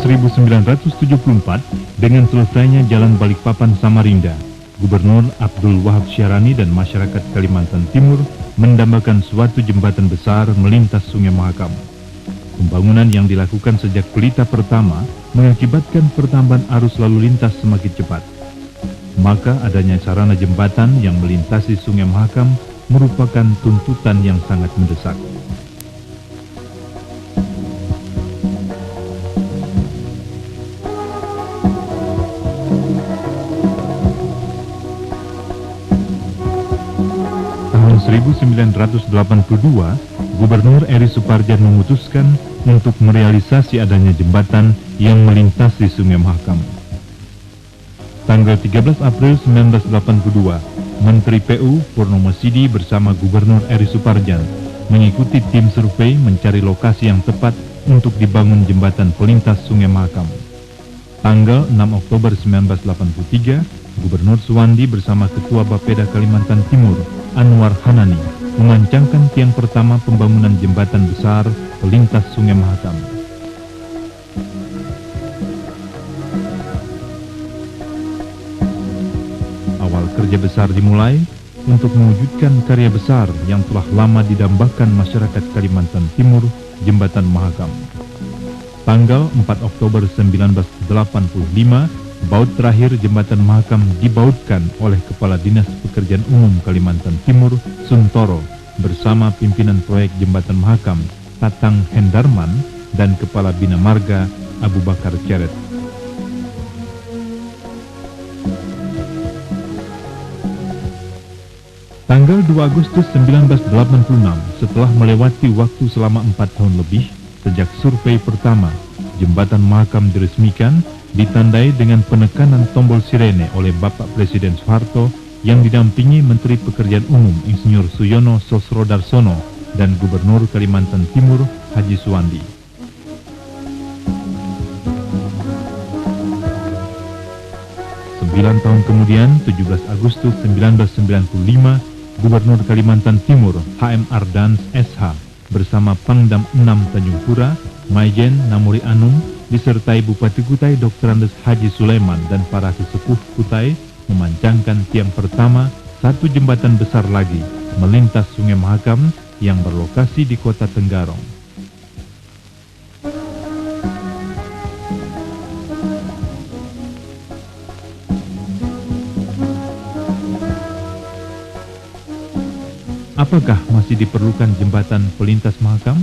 1974, dengan selesainya Jalan Balikpapan Samarinda, Gubernur Abdul Wahab Syahrani dan masyarakat Kalimantan Timur mendambakan suatu jembatan besar melintas Sungai Mahakam. Pembangunan yang dilakukan sejak pelita pertama mengakibatkan pertambahan arus lalu lintas semakin cepat. Maka adanya sarana jembatan yang melintasi Sungai Mahakam merupakan tuntutan yang sangat mendesak. Tahun 1982, Gubernur Eri Suparjan memutuskan untuk merealisasi adanya jembatan yang melintasi Sungai Mahakam. Tanggal 13 April 1982, Menteri PU Purnomo Sidi bersama Gubernur Eri Suparjan mengikuti tim survei mencari lokasi yang tepat untuk dibangun jembatan pelintas Sungai Mahakam. Tanggal 6 Oktober 1983, Gubernur Suwandi bersama Ketua Bapeda Kalimantan Timur, Anwar Hanani, memancangkan tiang pertama pembangunan jembatan besar pelintas Sungai Mahakam. Awal kerja besar dimulai untuk mewujudkan karya besar yang telah lama didambakan masyarakat Kalimantan Timur, Jembatan Mahakam. Tanggal 4 Oktober 1985, baut terakhir Jembatan Mahakam dibautkan oleh Kepala Dinas Pekerjaan Umum Kalimantan Timur, Suntoro, bersama pimpinan proyek Jembatan Mahakam, Tatang Hendarman, dan Kepala Bina Marga, Abu Bakar Ceret. Tanggal 2 Agustus 1986, setelah melewati waktu selama 4 tahun lebih sejak survei pertama, Jembatan Mahakam diresmikan, ditandai dengan penekanan tombol sirene oleh Bapak Presiden Soeharto yang didampingi Menteri Pekerjaan Umum Insinyur Suyono Sosrodarsono dan Gubernur Kalimantan Timur Haji Suwandi. Sembilan tahun kemudian, 17 Agustus 1995, Gubernur Kalimantan Timur HM Ardans SH bersama Pangdam 6 Tanjung Pura, Maijen Namuri Anum, disertai Bupati Kutai Dr. Andes Haji Sulaiman dan para sesepuh Kutai memancangkan tiang pertama satu jembatan besar lagi melintas Sungai Mahakam yang berlokasi di Kota Tenggarong. Apakah masih diperlukan jembatan pelintas Mahakam?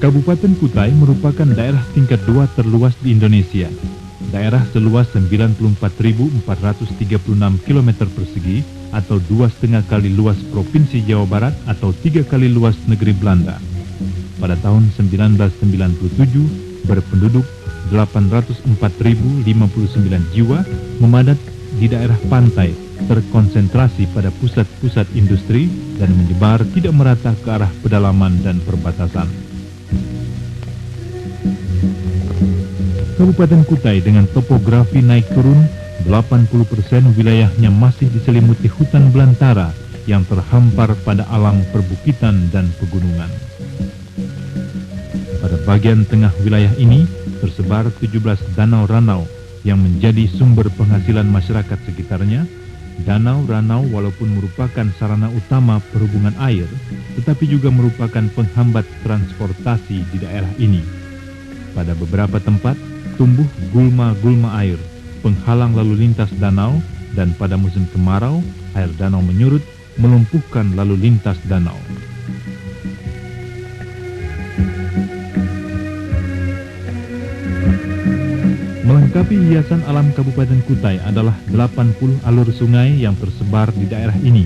Kabupaten Kutai merupakan daerah tingkat 2 terluas di Indonesia. Daerah seluas 94.436 km persegi atau 2,5 kali luas Provinsi Jawa Barat atau 3 kali luas negeri Belanda. Pada tahun 1997 berpenduduk 804.059 jiwa memadat di daerah pantai, terkonsentrasi pada pusat-pusat industri dan menyebar tidak merata ke arah pedalaman dan perbatasan. Kabupaten Kutai dengan topografi naik turun, 80% wilayahnya masih diselimuti hutan belantara yang terhampar pada alam perbukitan dan pegunungan. Pada bagian tengah wilayah ini tersebar 17 danau-ranau yang menjadi sumber penghasilan masyarakat sekitarnya. Danau-ranau walaupun merupakan sarana utama perhubungan air, tetapi juga merupakan penghambat transportasi di daerah ini. Pada beberapa tempat, tumbuh gulma-gulma air, penghalang lalu lintas danau, dan pada musim kemarau, air danau menyurut, melumpuhkan lalu lintas danau. Melengkapi hiasan alam Kabupaten Kutai adalah 80 alur sungai yang tersebar di daerah ini.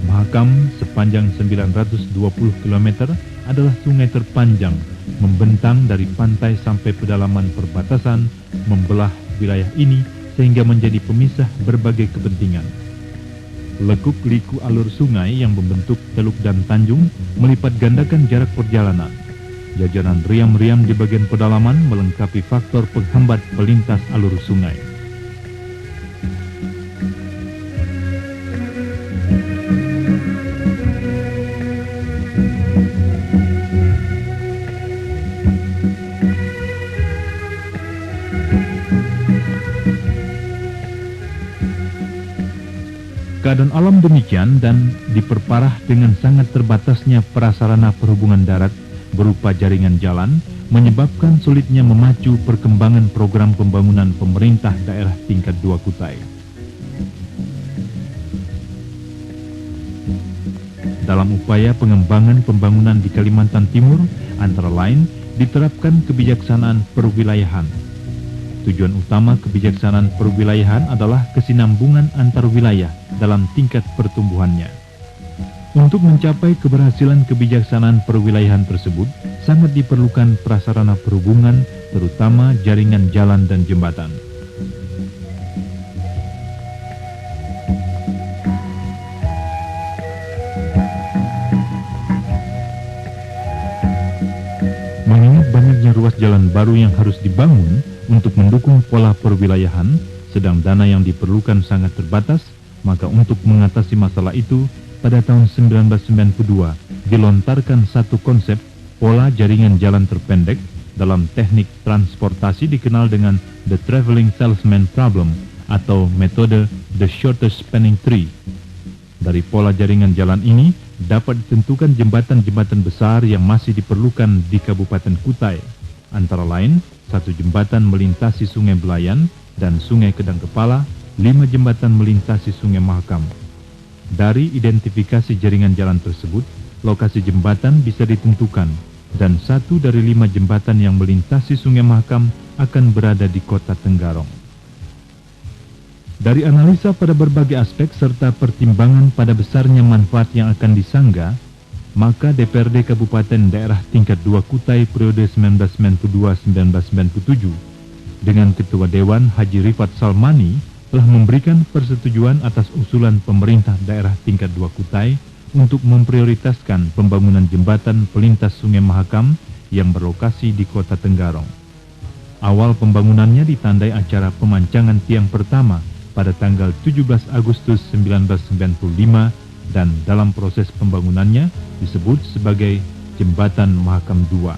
Mahakam sepanjang 920 km adalah sungai terpanjang, membentang dari pantai sampai pedalaman perbatasan, membelah wilayah ini sehingga menjadi pemisah berbagai kepentingan. Lekuk-liku alur sungai yang membentuk teluk dan tanjung melipat gandakan jarak perjalanan. Jajaran riam-riam di bagian pedalaman melengkapi faktor penghambat pelintas alur sungai. Keadaan alam demikian dan diperparah dengan sangat terbatasnya prasarana perhubungan darat berupa jaringan jalan, menyebabkan sulitnya memacu perkembangan program pembangunan pemerintah daerah tingkat 2 Kutai. Dalam upaya pengembangan pembangunan di Kalimantan Timur, antara lain diterapkan kebijaksanaan perwilayahan. Tujuan utama kebijaksanaan perwilayahan adalah kesinambungan antar wilayah dalam tingkat pertumbuhannya. Untuk mencapai keberhasilan kebijaksanaan perwilayahan tersebut, sangat diperlukan prasarana perhubungan, terutama jaringan jalan dan jembatan. Mengingat banyaknya ruas jalan baru yang harus dibangun untuk mendukung pola perwilayahan, sedang dana yang diperlukan sangat terbatas, maka untuk mengatasi masalah itu, pada tahun 1992 dilontarkan satu konsep pola jaringan jalan terpendek dalam teknik transportasi dikenal dengan The Traveling Salesman Problem atau metode The Shortest Spanning Tree. Dari pola jaringan jalan ini dapat ditentukan jembatan-jembatan besar yang masih diperlukan di Kabupaten Kutai, antara lain satu jembatan melintasi Sungai Belayan dan Sungai Kedang Kepala, 5 jembatan melintasi Sungai Mahakam. Dari identifikasi jaringan jalan tersebut, lokasi jembatan bisa ditentukan, dan 1 dari 5 jembatan yang melintasi Sungai Mahakam akan berada di Kota Tenggarong. Dari analisa pada berbagai aspek serta pertimbangan pada besarnya manfaat yang akan disangga, maka DPRD Kabupaten Daerah Tingkat 2 Kutai periode 1992-1997 dengan Ketua Dewan Haji Rifat Salmani telah memberikan persetujuan atas usulan pemerintah daerah tingkat 2 Kutai untuk memprioritaskan pembangunan jembatan pelintas Sungai Mahakam yang berlokasi di Kota Tenggarong. Awal pembangunannya ditandai acara pemancangan tiang pertama pada tanggal 17 Agustus 1995 dan dalam proses pembangunannya disebut sebagai Jembatan Mahakam II.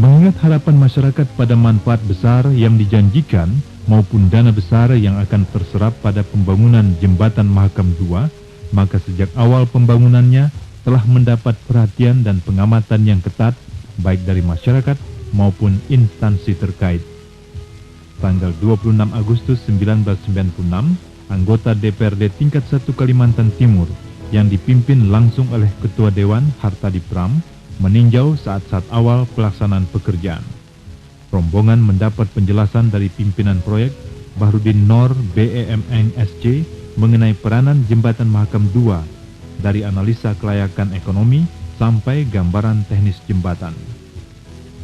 Mengingat harapan masyarakat pada manfaat besar yang dijanjikan maupun dana besar yang akan terserap pada pembangunan Jembatan Mahakam II, maka sejak awal pembangunannya telah mendapat perhatian dan pengamatan yang ketat baik dari masyarakat maupun instansi terkait. Tanggal 26 Agustus 1996, anggota DPRD tingkat 1 Kalimantan Timur yang dipimpin langsung oleh Ketua Dewan Hartadi Pram meninjau saat-saat awal pelaksanaan pekerjaan. Rombongan mendapat penjelasan dari pimpinan proyek Bahrudin Nor BEMN SC mengenai peranan Jembatan Mahakam II dari analisa kelayakan ekonomi sampai gambaran teknis jembatan.